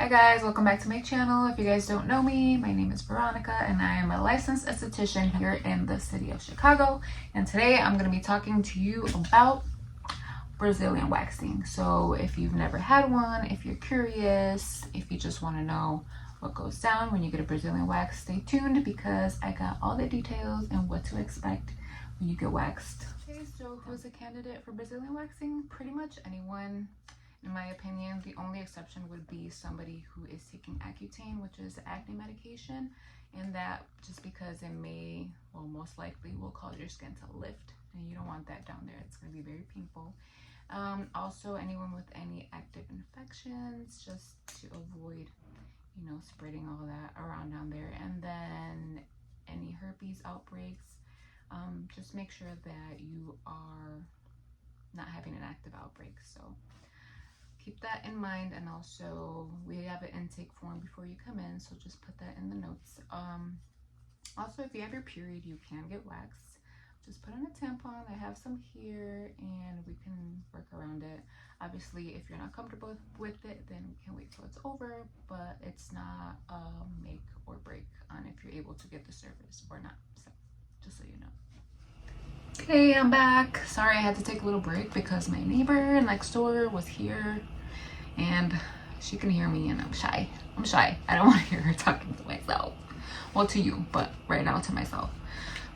Hi guys, welcome back to my channel. If you guys don't know me, my name is Veronica and I am a licensed esthetician here in the city of Chicago. And today I'm going to be talking to you about Brazilian waxing. So if you've never had one, if you're curious, if you just want to know what goes down when you get a Brazilian wax, stay tuned because I got all the details and what to expect when you get waxed. Okay, so who's a candidate for Brazilian waxing? Pretty much anyone. In my opinion, the only exception would be somebody who is taking Accutane, which is acne medication, and that just because it may, well, most likely will cause your skin to lift, and you don't want that down there. It's going to be very painful. Also, anyone with any active infections, just to avoid, you know, spreading all that around down there. And then any herpes outbreaks, just make sure that you are not having an active outbreak. So keep that in mind. And also we have an intake form before you come in, so just put that in the notes. Also, if you have your period, you can get waxed. Just put in a tampon. I have some here and we can work around it. Obviously, if you're not comfortable with it, then we can wait till it's over, but it's not a make or break on if you're able to get the service or not. So just so you know. Okay, I'm back. Sorry I had to take a little break because my neighbor next door was here and she can hear me and I'm shy. I don't want to hear her talking to myself. Well, to you, but right now to myself.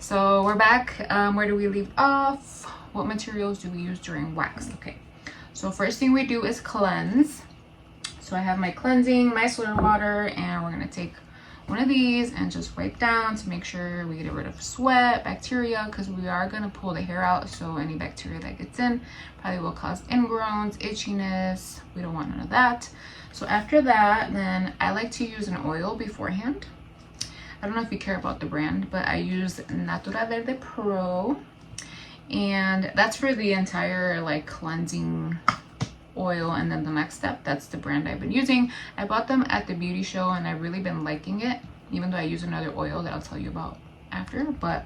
So we're back. Where do we leave off? What materials do we use during wax? Okay, so first thing we do is cleanse. So I have my cleansing micellar water and we're going to take one of these and just wipe down to make sure we get rid of sweat, bacteria, because we are going to pull the hair out, so any bacteria that gets in probably will cause ingrowns, itchiness. We don't want none of that. So after that, then I like to use an oil beforehand. I don't know if you care about the brand, but I use Natura Verde Pro, and that's for the entire like cleansing oil. And then the next step, that's the brand I've been using. I bought them at the beauty show and I've really been liking it, even though I use another oil that I'll tell you about after. But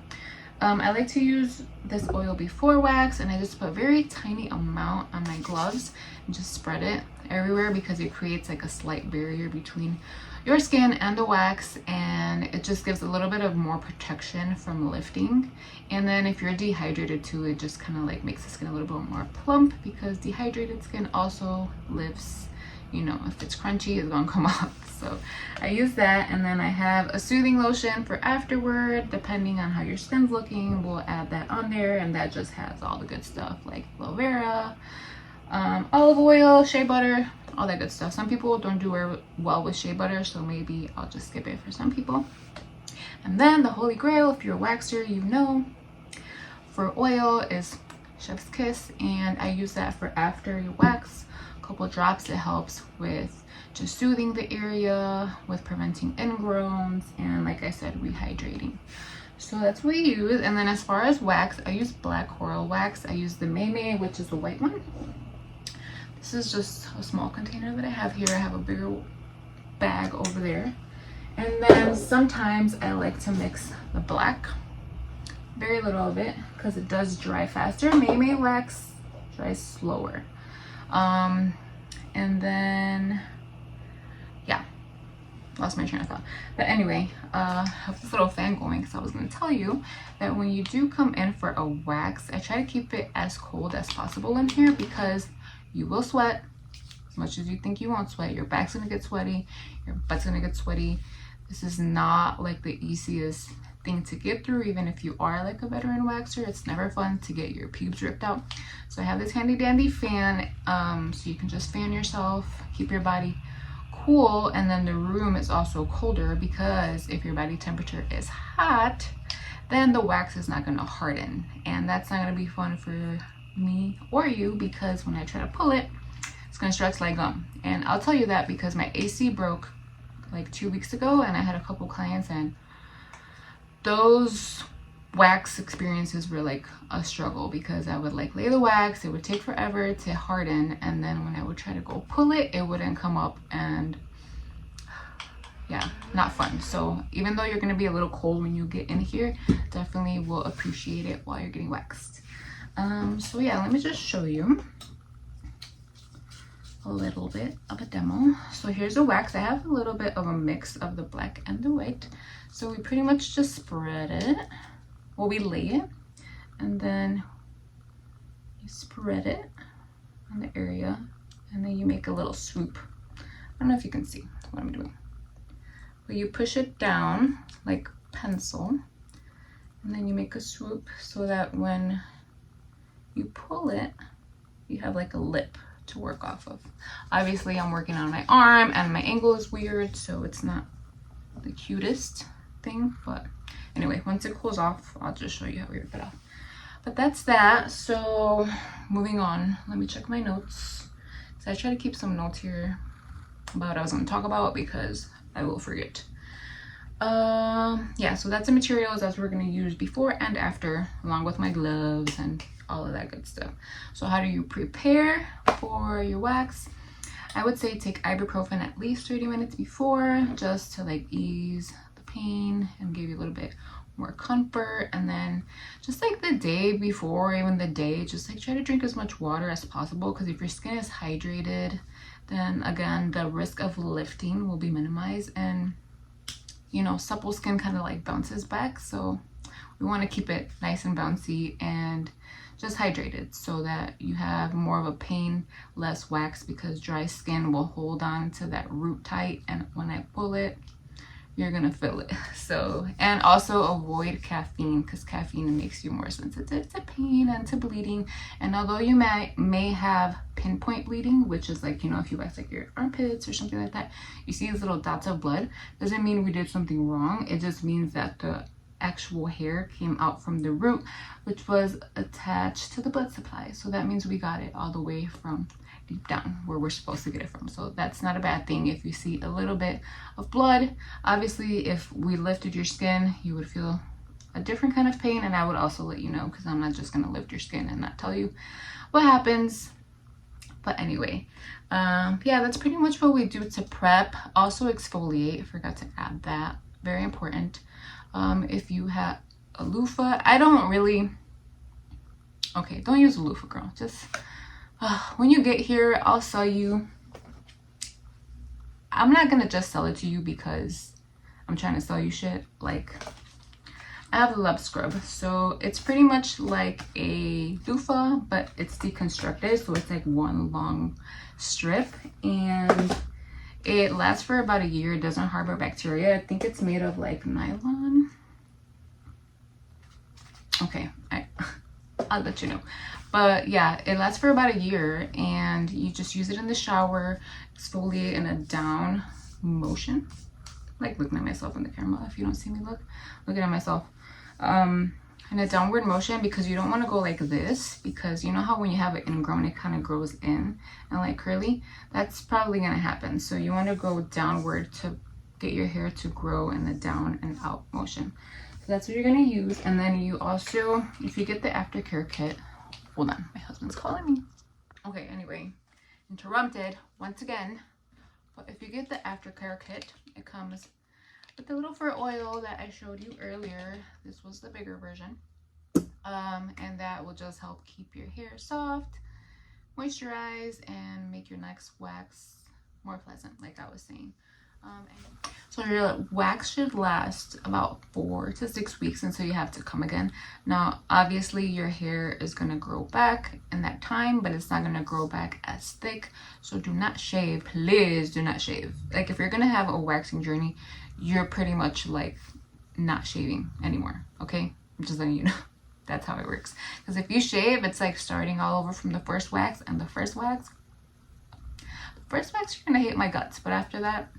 I like to use this oil before wax, and I just put a very tiny amount on my gloves and just spread it everywhere because it creates like a slight barrier between your skin and the wax, and it just gives a little bit of more protection from lifting. And then if you're dehydrated too, it just kind of like makes the skin a little bit more plump, because dehydrated skin also lifts. You know, if it's crunchy, it's gonna come off. So I use that, and then I have a soothing lotion for afterward. Depending on how your skin's looking, we'll add that on there, and that just has all the good stuff like aloe vera, olive oil, shea butter, all that good stuff. Some people don't do well with shea butter, so maybe I'll just skip it for some people. And then the holy grail, if you're a waxer, you know, for oil is Chef's Kiss, and I use that for after you wax. A couple drops. It helps with just soothing the area, with preventing ingrowns, and like I said, rehydrating. So that's what we use. And then as far as wax, I use black coral wax. I use the Mei, which is the white one. This is just a small container that I have here. I have a bigger bag over there. And then sometimes I like to mix the black, very little of it, because it does dry faster. Mei wax dries slower. And then, yeah, lost my train of thought. But anyway, I have this little fan going because I was going to tell you that when you do come in for a wax, I try to keep it as cold as possible in here, because you will sweat as much as you think you won't sweat. Your back's gonna get sweaty, your butt's gonna get sweaty. This is not like the easiest thing to get through, even if you are like a veteran waxer. It's never fun to get your pubes ripped out. So I have this handy dandy fan, so you can just fan yourself, keep your body cool. And then the room is also colder, because if your body temperature is hot, then the wax is not going to harden, and that's not going to be fun for me or you, because when I try to pull it, it's going to stretch like gum. And I'll tell you that because my AC broke like 2 weeks ago, and I had a couple clients, and those wax experiences were like a struggle, because I would like lay the wax, it would take forever to harden, and then when I would try to go pull it, it wouldn't come up, and yeah, not fun. So even though you're going to be a little cold when you get in here, definitely will appreciate it while you're getting waxed. So yeah, let me just show you. a little bit of a demo. So here's the wax. I have a little bit of a mix of the black and the white. So we pretty much just spread it. Well, we lay it, and then you spread it on the area, and then you make a little swoop. I don't know if you can see what I'm doing, but you push it down like pencil, and then you make a swoop so that when you pull it, you have like a lip to work off of. Obviously, I'm working on my arm and my angle is weird, so it's not the cutest thing, but anyway, once it cools off, I'll just show you how we rip it off. But that's that. So moving on, let me check my notes. So I try to keep some notes here about what I was going to talk about because I will forget. Yeah, so that's the materials that we're going to use before and after, along with my gloves and all of that good stuff. So how do you prepare for your wax? I would say take ibuprofen at least 30 minutes before, just to like ease the pain and give you a little bit more comfort. And then just like the day before, even the day, just like try to drink as much water as possible, because if your skin is hydrated, then again the risk of lifting will be minimized, and you know, supple skin kind of like bounces back, so we want to keep it nice and bouncy and just hydrated so that you have more of a pain, less wax, because dry skin will hold on to that root tight, and when I pull it, you're gonna feel it. So, and also avoid caffeine, because caffeine makes you more sensitive to pain and to bleeding. And although you may have pinpoint bleeding, which is like, you know, if you wax like your armpits or something like that, you see these little dots of blood, doesn't mean we did something wrong. It just means that the actual hair came out from the root, which was attached to the blood supply. So that means we got it all the way from deep down where we're supposed to get it from. So that's not a bad thing if you see a little bit of blood. Obviously, if we lifted your skin, you would feel a different kind of pain, and I would also let you know, because I'm not just gonna lift your skin and not tell you what happens. But anyway, yeah, that's pretty much what we do to prep. Also exfoliate, forgot to add that, very important. If you have a loofah, I don't really, okay, don't use a loofah, girl. Just when you get here, I'll sell you. I'm not gonna just sell it to you because I'm trying to sell you shit. Like, I have a love scrub, so it's pretty much like a loofah, but it's deconstructed, so it's like one long strip, and it lasts for about a year. It doesn't harbor bacteria. I think it's made of like nylon. Okay, I'll let you know. But yeah, it lasts for about a year, and you just use it in the shower, exfoliate in a down motion. Like looking at myself in the camera. If you don't see me looking at myself. In a downward motion, because you don't want to go like this, because you know how when you have it ingrown, it kind of grows in and like curly. That's probably going to happen. So you want to go downward to get your hair to grow in the down and out motion. So that's what you're going to use. And then you also, if you get the aftercare kit, hold on, my husband's calling me. Okay, anyway, interrupted once again. But if you get the aftercare kit, it comes with the little fur oil that I showed you earlier. This was the bigger version. And that will just help keep your hair soft, moisturize, and make your next wax more pleasant, like I was saying. So your wax should last about 4 to 6 weeks until you have to come again. Now, obviously your hair is gonna grow back in that time, but it's not gonna grow back as thick. So do not shave, please do not shave. Like if you're gonna have a waxing journey, you're pretty much like not shaving anymore, okay? I'm just letting you know. That's how it works. Because if you shave, it's like starting all over from the first wax, and the first wax, you're gonna hate my guts, but after that,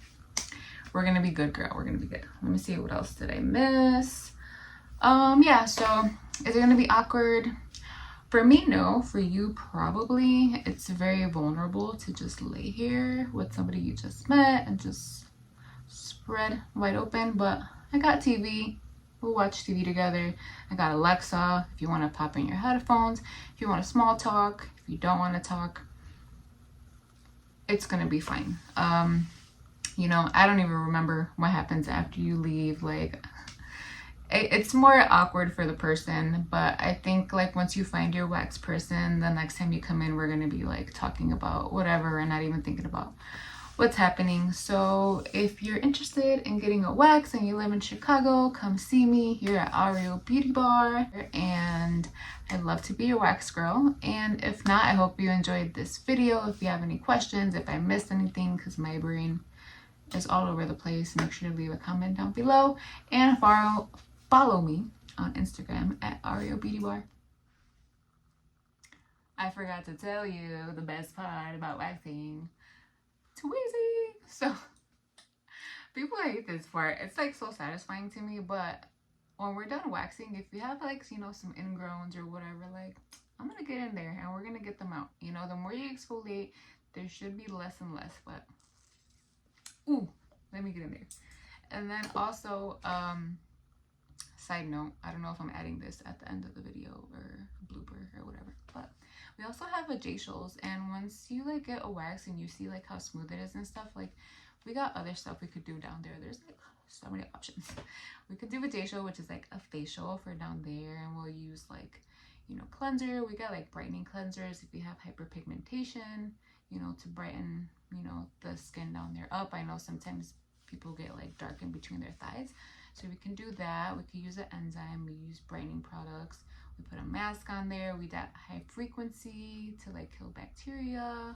we're gonna be good, girl. We're gonna be good. Let me see, what else did I miss? Yeah, so is it gonna be awkward? For me, no. For you, probably. It's very vulnerable to just lay here with somebody you just met and just spread wide open, but I got TV. We'll watch TV together. I got Alexa if you want to pop in your headphones, if you want to small talk, if you don't want to talk, it's gonna be fine. You know, I don't even remember what happens after you leave. Like, it's more awkward for the person, but I think like once you find your wax person, the next time you come in, we're gonna be like talking about whatever and not even thinking about what's happening. So if you're interested in getting a wax and you live in Chicago, come see me here at Ario Beauty Bar, and I'd love to be your wax girl. And if not, I hope you enjoyed this video. If you have any questions, if I missed anything, because my brain is all over the place, make sure to leave a comment down below and follow me on Instagram at Ario Beauty Bar. I forgot to tell you the best part about waxing. Tweezy. So people hate this part. It's like so satisfying to me, but when we're done waxing, if you have like, you know, some ingrowns or whatever, like I'm gonna get in there and we're gonna get them out. You know, the more you exfoliate, there should be less and less, but ooh, let me get in there. And then also, side note, I don't know if I'm adding this at the end of the video or blooper or whatever, but we also have vajacials, and once you like get a wax and you see like how smooth it is and stuff, like we got other stuff we could do down there. There's like so many options. We could do vajacial, which is like a facial for down there, and we'll use like, you know, cleanser. We got like brightening cleansers if you have hyperpigmentation, you know, to brighten, you know, the skin down there up. I know sometimes people get like dark in between their thighs, so we can do that. We could use an enzyme. We use brightening products. We put a mask on there. We got high frequency to like kill bacteria.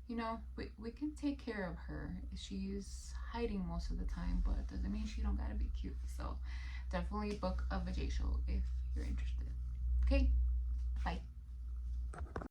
You know, we can take care of her. She's hiding most of the time, but it doesn't mean she don't gotta be cute. So definitely book a vajacial if you're interested. Okay,